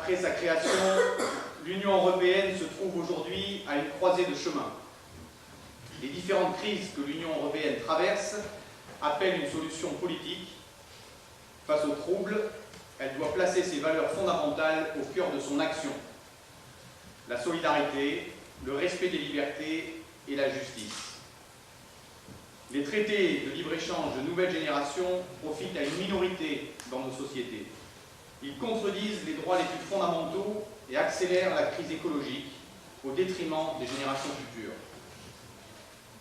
Après sa création, l'Union européenne se trouve aujourd'hui à une croisée de chemin. Les différentes crises que l'Union européenne traverse appellent une solution politique. Face aux troubles, elle doit placer ses valeurs fondamentales au cœur de son action. La solidarité, le respect des libertés et la justice. Les traités de libre-échange de nouvelle génération profitent à une minorité dans nos sociétés. Ils contredisent les droits les plus fondamentaux et accélèrent la crise écologique au détriment des générations futures.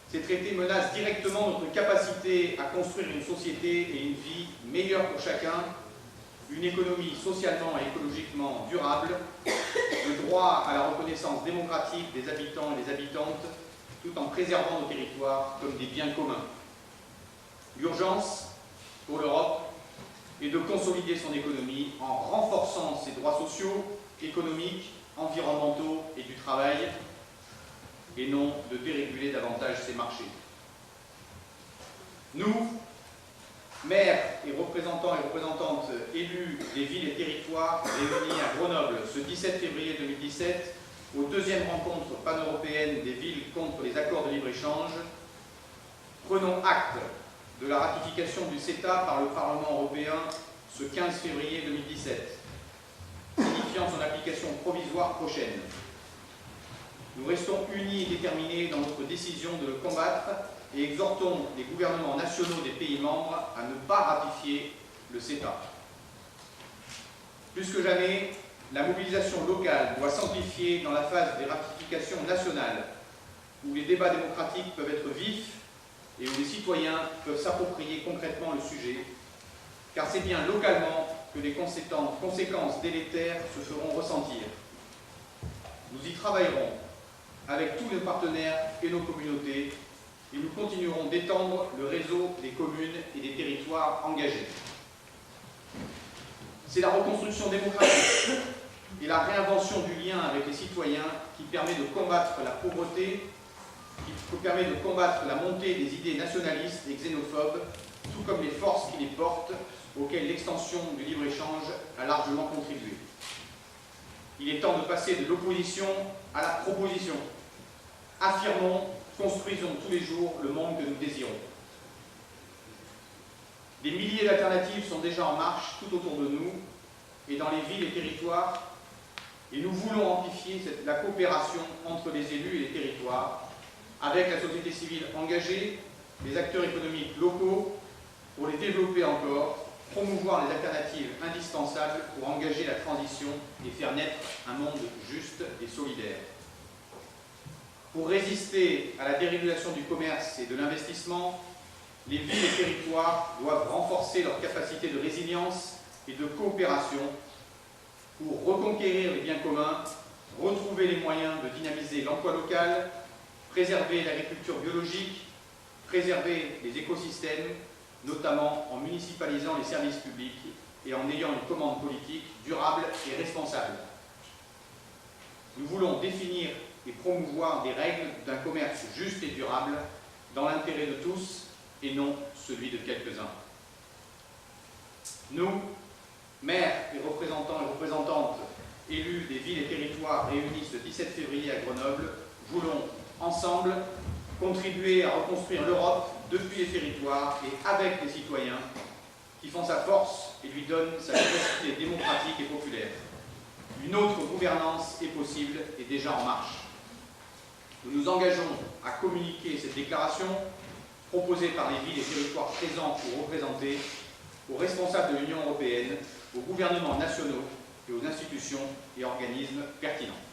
Ces traités menacent directement notre capacité à construire une société et une vie meilleure pour chacun, une économie socialement et écologiquement durable, le droit à la reconnaissance démocratique des habitants et des habitantes, tout en préservant nos territoires comme des biens communs. L'urgence pour l'Europe est de consolider son économie en renforçant ses droits sociaux, économiques, environnementaux et du travail, et non de déréguler davantage ses marchés. Nous, maires et représentants et représentantes élus des villes et territoires réunis à Grenoble ce 17 février 2017, aux deuxièmes rencontres pan-européennes des villes contre les accords de libre-échange, prenons acte de la ratification du CETA par le Parlement européen ce 15 février 2017, signifiant son application provisoire prochaine. Nous restons unis et déterminés dans notre décision de le combattre et exhortons les gouvernements nationaux des pays membres à ne pas ratifier le CETA. Plus que jamais, la mobilisation locale doit s'amplifier dans la phase des ratifications nationales, où les débats démocratiques peuvent être vifs et où les citoyens peuvent s'approprier concrètement le sujet, car c'est bien localement que les conséquences délétères se feront ressentir. Nous y travaillerons avec tous nos partenaires et nos communautés, et nous continuerons d'étendre le réseau des communes et des territoires engagés. C'est la reconstruction démocratique et la réinvention du lien avec les citoyens qui permet de combattre la pauvreté, qui permet de combattre la montée des idées nationalistes et xénophobes, tout comme les forces qui les portent, auxquelles l'extension du libre-échange a largement contribué. Il est temps de passer de l'opposition à la proposition. Affirmons, construisons tous les jours le monde que nous désirons. Des milliers d'alternatives sont déjà en marche tout autour de nous et dans les villes et territoires, et nous voulons amplifier la coopération entre les élus et les territoires, avec la société civile engagée, les acteurs économiques locaux, pour les développer encore, promouvoir les alternatives indispensables pour engager la transition et faire naître un monde juste et solidaire. Pour résister à la dérégulation du commerce et de l'investissement, les villes et territoires doivent renforcer leur capacité de résilience et de coopération pour reconquérir les biens communs, retrouver les moyens de dynamiser l'emploi local, préserver l'agriculture biologique, préserver les écosystèmes, notamment en municipalisant les services publics et en ayant une commande politique durable et responsable. Nous voulons définir et promouvoir des règles d'un commerce juste et durable dans l'intérêt de tous et non celui de quelques-uns. Nous, maires et représentants et représentantes élus des villes et territoires réunis ce 17 février à Grenoble, voulons ensemble contribuer à reconstruire l'Europe depuis les territoires et avec les citoyens qui font sa force et lui donnent sa diversité démocratique et populaire. Une autre gouvernance est possible et déjà en marche. Nous nous engageons à communiquer cette déclaration proposée par les villes et territoires présents ou représentés aux responsables de l'Union européenne, aux gouvernements nationaux et aux institutions et organismes pertinents.